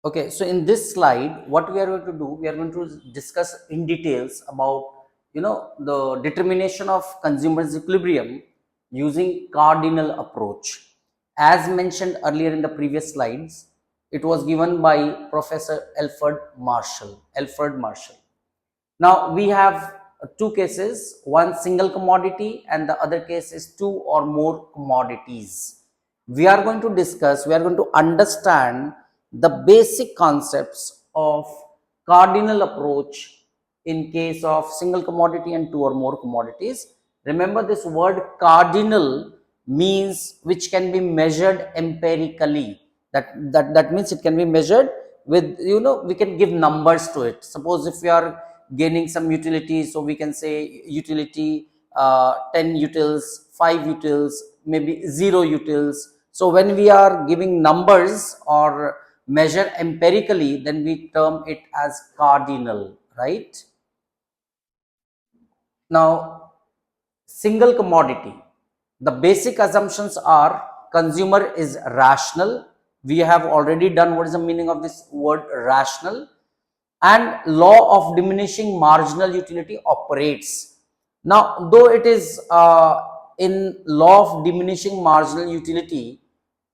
Okay, so in this slide, what we are going to do, we are going to discuss in details about, the determination of consumer's equilibrium using cardinal approach. As mentioned earlier in the previous slides, it was given by Professor Alfred Marshall. Now we have two cases, one single commodity and the other case is two or more commodities. We are going to understand the basic concepts of cardinal approach in case of single commodity and two or more commodities. Remember, this word cardinal means which can be measured empirically. That means it can be measured with, we can give numbers to it. Suppose if we are gaining some utility, so we can say utility 10 utils, 5 utils, maybe 0 utils. So when we are giving numbers or measure empirically, then we term it as cardinal, right? Now, single commodity, the basic assumptions are consumer is rational. We have already done what is the meaning of this word rational, and law of diminishing marginal utility operates. Now, though it is in law of diminishing marginal utility,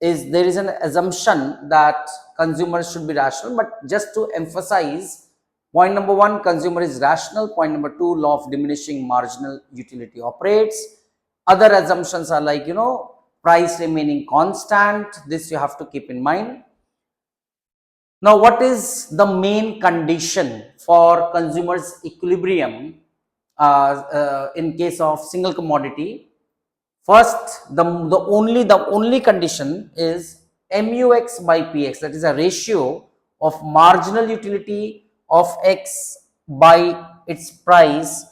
there is an assumption that consumers should be rational, but just to emphasize, point number one, consumer is rational. Point number two, law of diminishing marginal utility operates. Other assumptions are like, price remaining constant. This you have to keep in mind. Now, what is the main condition for consumers equilibrium in case of single commodity? First, the only condition is MUX by PX, that is a ratio of marginal utility of X by its price.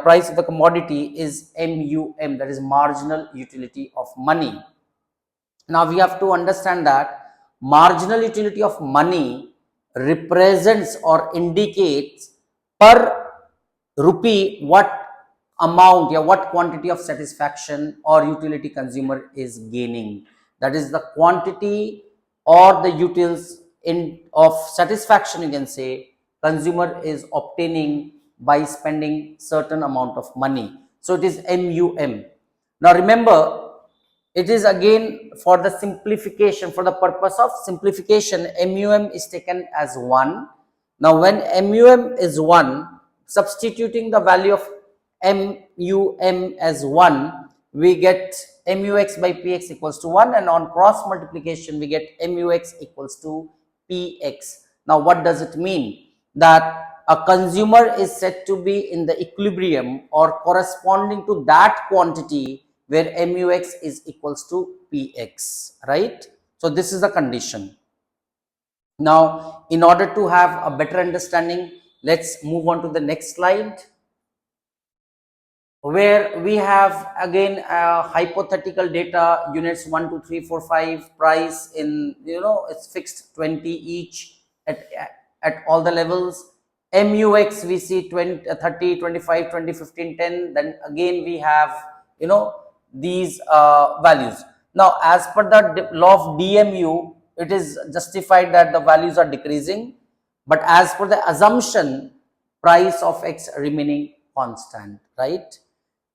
Price of the commodity is MUM, that is marginal utility of money. Now we have to understand that marginal utility of money represents or indicates per rupee what amount, what quantity of satisfaction or utility consumer is gaining. That is the quantity or the utils of satisfaction, you can say, consumer is obtaining by spending certain amount of money. So it is MUM. Now remember, it is again for the simplification, for the purpose of simplification, MUM is taken as 1. Now when MUM is 1, substituting the value of MUM as 1, we get MUX by PX equals to 1, and on cross multiplication we get MUX equals to PX. Now what does it mean? That a consumer is said to be in the equilibrium or corresponding to that quantity where MUX is equals to PX, right? So this is the condition. Now, in order to have a better understanding, let's move on to the next slide, where we have again hypothetical data, units 1, 2, 3, 4, 5, price in, it's fixed 20 each at all the levels. MUX we see 20, 30, 25, 20, 15, 10. Then again we have, these values. Now, as per the law of DMU, it is justified that the values are decreasing, but as per the assumption, price of X remaining constant, right?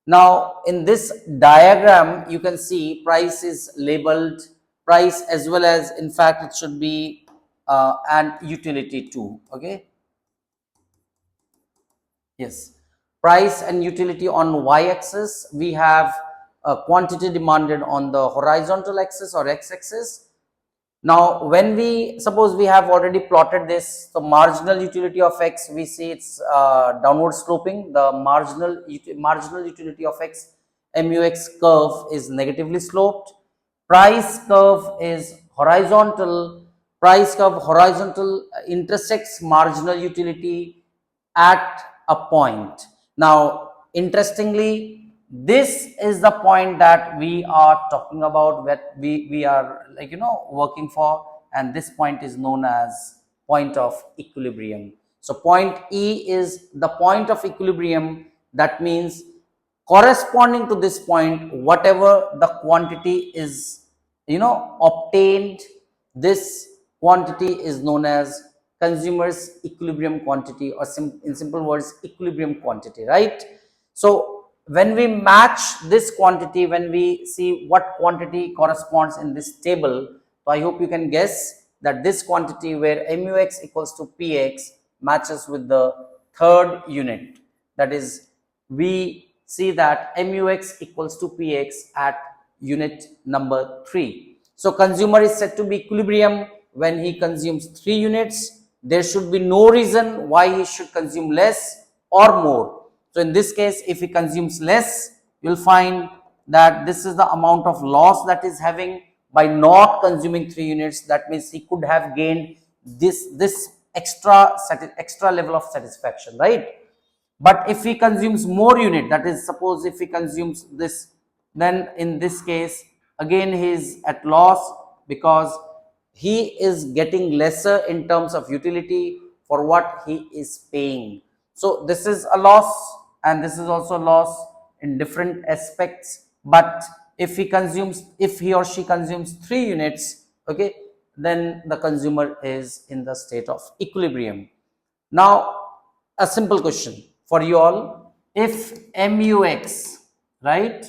Now, in this diagram, you can see price is labeled price as well as, in fact, it should be and utility too. Okay. Yes. Price and utility on y-axis. We have quantity demanded on the horizontal axis or x-axis. Now, when we suppose we have already plotted this, the marginal utility of X, we see it's downward sloping. The marginal utility of X, MUX curve is negatively sloped. Price curve is horizontal. Price curve horizontal intersects marginal utility at a point. Now, interestingly, this is the point that we are talking about, that we are working for, and this point is known as point of equilibrium. So point E is the point of equilibrium. That means corresponding to this point, whatever the quantity is obtained, this quantity is known as consumer's equilibrium quantity, or in simple words, equilibrium quantity, right? So when we match this quantity, when we see what quantity corresponds in this table, so I hope you can guess that this quantity where MUX equals to PX matches with the third unit. That is, we see that MUX equals to PX at unit number 3. So consumer is said to be equilibrium when he consumes 3 units. There should be no reason why he should consume less or more. So in this case, if he consumes less, you'll find that this is the amount of loss that is having by not consuming 3 units. That means he could have gained this extra level of satisfaction, right? But if he consumes more unit, that is, suppose if he consumes this, then in this case again he is at loss, because he is getting lesser in terms of utility for what he is paying. So this is a loss, and this is also a loss in different aspects. But if he or she consumes 3 units, okay, then the consumer is in the state of equilibrium. Now a simple question for you all: if MUX, right,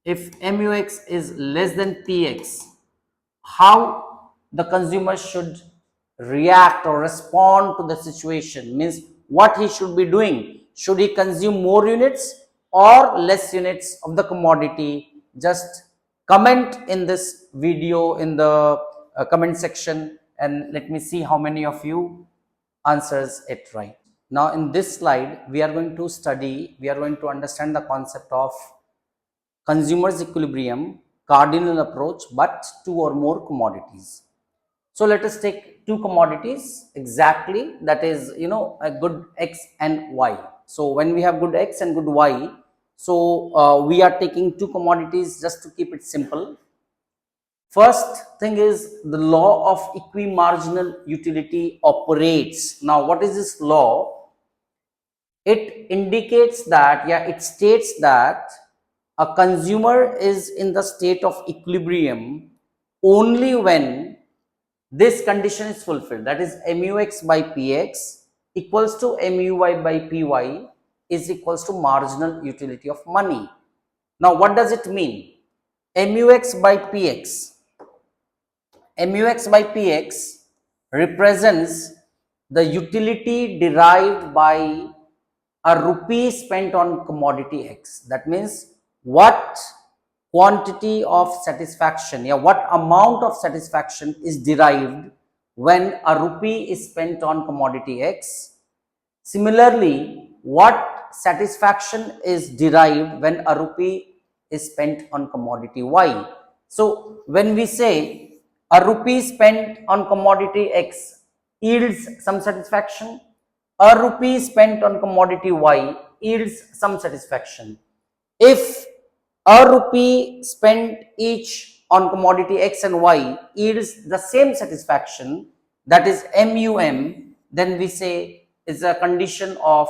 if MUX is less than PX, how the consumer should react or respond to the situation? Means what he should be doing. Should he consume more units or less units of the commodity? Just comment in this video in the comment section, and let me see how many of you answers it right. Now in this slide, we are going to understand the concept of consumer's equilibrium, cardinal approach, but 2 or more commodities. So let us take 2 commodities exactly, that is, a good X and Y. So when we have good X and good Y, so we are taking 2 commodities just to keep it simple. First thing is, the law of equimarginal utility operates. Now what is this law? It indicates that, it states that a consumer is in the state of equilibrium only when this condition is fulfilled. That is, MUX by PX equals to MUY by PY is equals to marginal utility of money. Now what does it mean? MUX by PX. MUX by PX represents the utility derived by a rupee spent on commodity X. That means what quantity of satisfaction, what amount of satisfaction is derived when a rupee is spent on commodity X. Similarly, what satisfaction is derived when a rupee is spent on commodity Y. So when we say a rupee spent on commodity X yields some satisfaction, a rupee spent on commodity Y yields some satisfaction. If a rupee spent each on commodity X and Y yields the same satisfaction, that is MUM, then we say is a condition of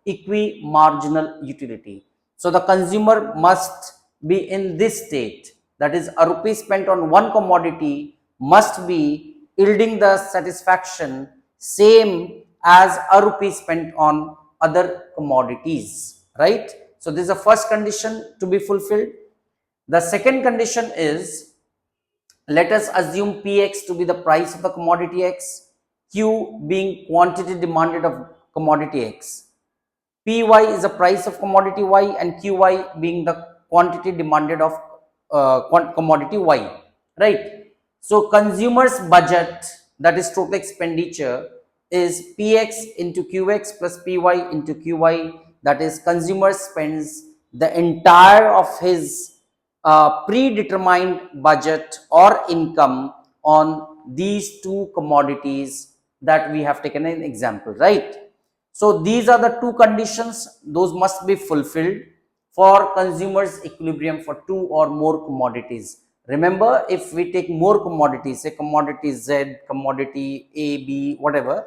equimarginal utility. So the consumer must be in this state, that is, a rupee spent on one commodity must be yielding the satisfaction same as a rupee spent on other commodities, right? So this is the first condition to be fulfilled. The second condition is, let us assume Px to be the price of the commodity X, Q being quantity demanded of commodity X. Py is the price of commodity Y, and Qy being the quantity demanded of commodity Y, right? So consumer's budget, that is total expenditure, is Px into Qx plus Py into Qy. That is, consumer spends the entire of his predetermined budget or income on these 2 commodities that we have taken an example, right? So these are the 2 conditions, those must be fulfilled for consumers equilibrium for 2 or more commodities. Remember, if we take more commodities, say commodity Z, commodity A, B, whatever,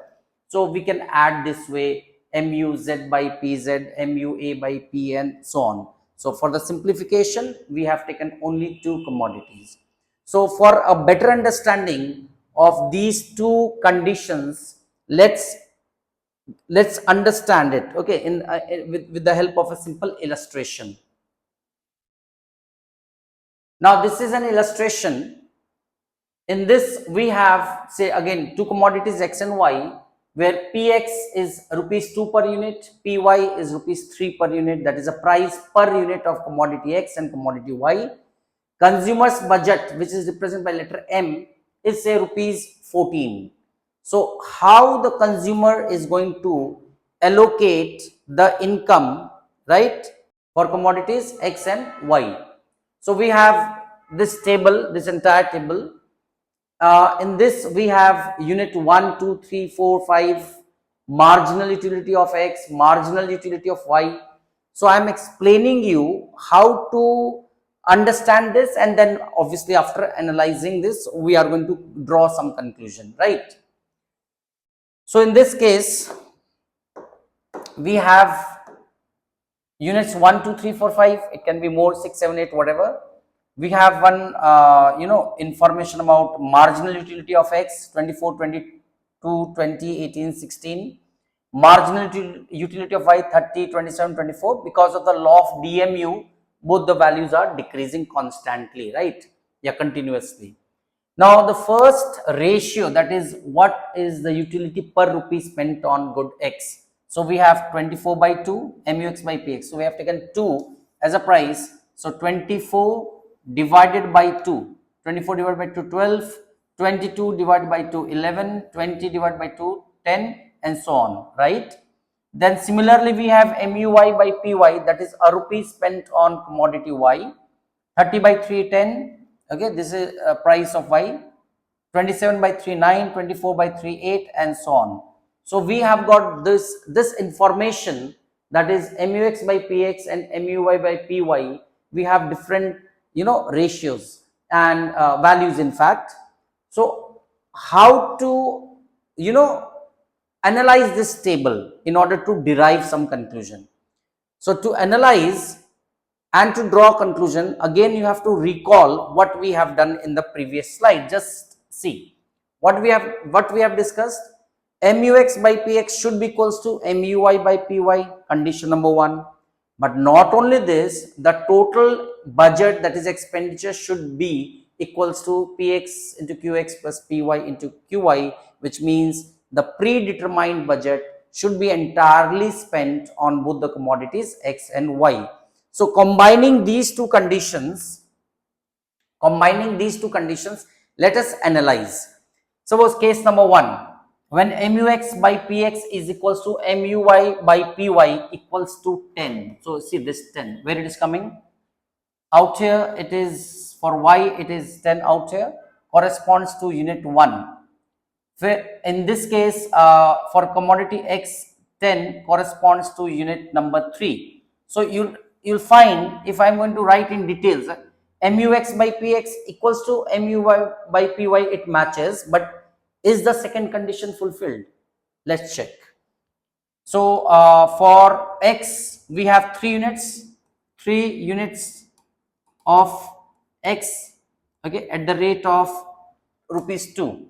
so we can add this way: MUZ by PZ, MUA by P, and so on. So for the simplification, we have taken only 2 commodities. So for a better understanding of these two conditions, let's understand it, okay, with the help of a simple illustration. Now this is an illustration. In this we have, say again, two commodities X and Y, where Px is rupees 2 per unit, Py is rupees 3 per unit. That is a price per unit of commodity X and commodity Y. Consumer's budget, which is represented by letter M, is say rupees 14. So how the consumer is going to allocate the income, right, for commodities X and Y? So we have this table, this entire table. In this we have unit 1, 2, 3, 4, 5, marginal utility of X, marginal utility of Y. So I am explaining you how to understand this, and then obviously after analyzing this we are going to draw some conclusion, right? So in this case we have units 1, 2, 3, 4, 5, it can be more, 6, 7, 8, whatever. We have one information about marginal utility of X, 24, 22, 20, 18, 16. Marginal utility of Y, 30, 27, 24. Because of the law of DMU, both the values are decreasing constantly, right? Yeah, continuously. Now the first ratio, that is what is the utility per rupee spent on good X. So we have 24 by 2 MUX by PX. So we have taken 2 as a price. So 24 divided by 2, 24 divided by 2, 12, 22 divided by 2, 11, 20 divided by 2, 10, and so on, right? Then similarly we have MUY by PY, that is a rupee spent on commodity Y. 30 by 3, 10, okay, this is a price of Y. 27 by 3, 9, 24 by 3, 8, and so on. So we have got this information, that is MUX by PX and MUY by PY. We have different ratios and values, in fact. So how to analyze this table in order to derive some conclusion? So to analyze and to draw a conclusion, again you have to recall what we have done in the previous slide. Just see what we have discussed. MUX by PX should be equals to MUY by PY, condition number 1. But not only this, the total budget, that is expenditure, should be equals to PX into QX plus PY into QY, which means the predetermined budget should be entirely spent on both the commodities X and Y. So combining these two conditions, let us analyze. Suppose case number 1, when MUX by PX is equals to MUY by PY equals to 10. So see this 10, where it is coming? Out here it is, for Y it is 10 out here, corresponds to unit 1. Where in this case for commodity X, 10 corresponds to unit number 3. So you'll find, if I'm going to write in details, MUX by PX equals to MUY by PY, it matches, but is the second condition fulfilled? Let's check. So for X we have 3 units of X, okay, at the rate of rupees 2,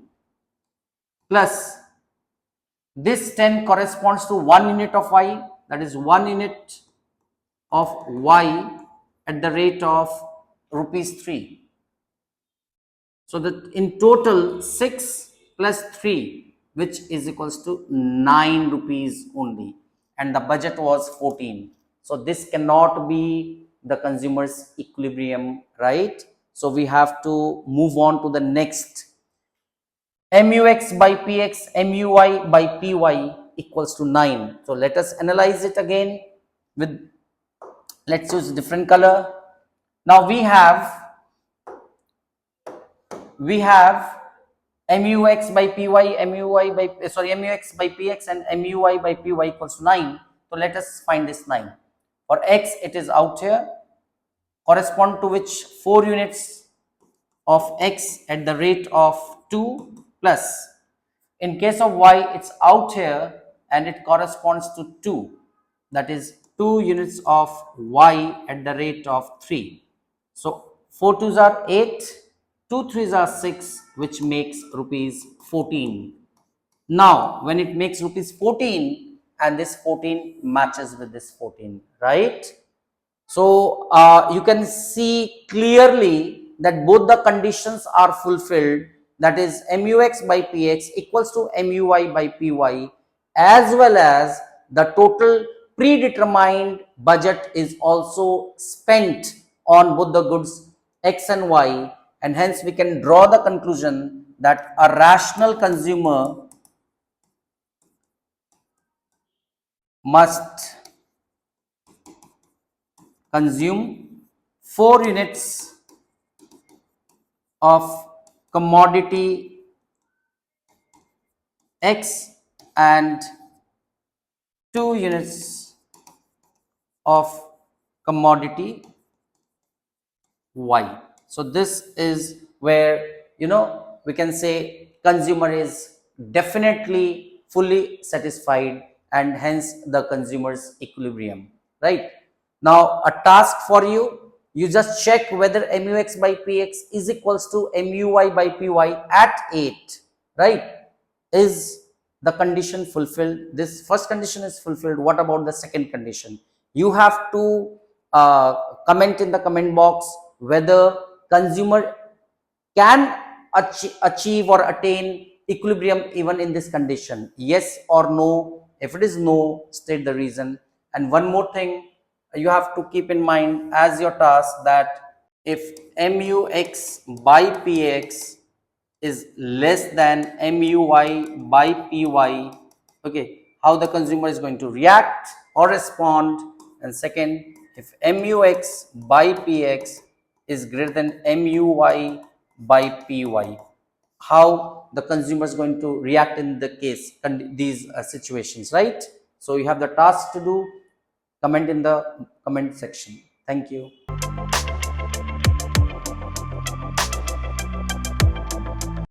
plus this 10 corresponds to 1 unit of Y, that is 1 unit of Y at the rate of rupees 3. So that in total 6 plus 3, which is equals to 9 rupees only, and the budget was 14. So this cannot be the consumer's equilibrium, right? So we have to move on to the next. MUX by PX, MUY by PY equals to 9. So let us analyze it again with, let's use different color. Now we have MUX by PY, MUX by PX and MUY by PY equals to 9. So let us find this 9. For X it is out here, correspond to which 4 units of X at the rate of 2, plus in case of Y it's out here and it corresponds to 2, that is 2 units of Y at the rate of 3. So 4 2s are 8, 2 3s are 6, which makes rupees 14. Now, when it makes rupees 14 and this 14 matches with this 14, right? So, you can see clearly that both the conditions are fulfilled, that is MUX by PX equals to MUY by PY, as well as the total predetermined budget is also spent on both the goods X and Y, and hence we can draw the conclusion that a rational consumer must consume 4 units of commodity X and 2 units of commodity Y. So this is where, we can say consumer is definitely fully satisfied, and hence the consumer's equilibrium, right? Now a task for you, you just check whether MUX by PX is equals to MUY by PY at 8, right? Is the condition fulfilled? This first condition is fulfilled. What about the second condition? You have to comment in the comment box whether consumer can achieve or attain equilibrium even in this condition, yes or no. If it is no, state the reason. And one more thing you have to keep in mind as your task, that if MUX by PX is less than MUY by PY, okay, how the consumer is going to react or respond. And second, if MUX by PX is greater than MUY by PY, how the consumer is going to react in the case these situations, right? So you have the task to do. Comment in the comment section. Thank you.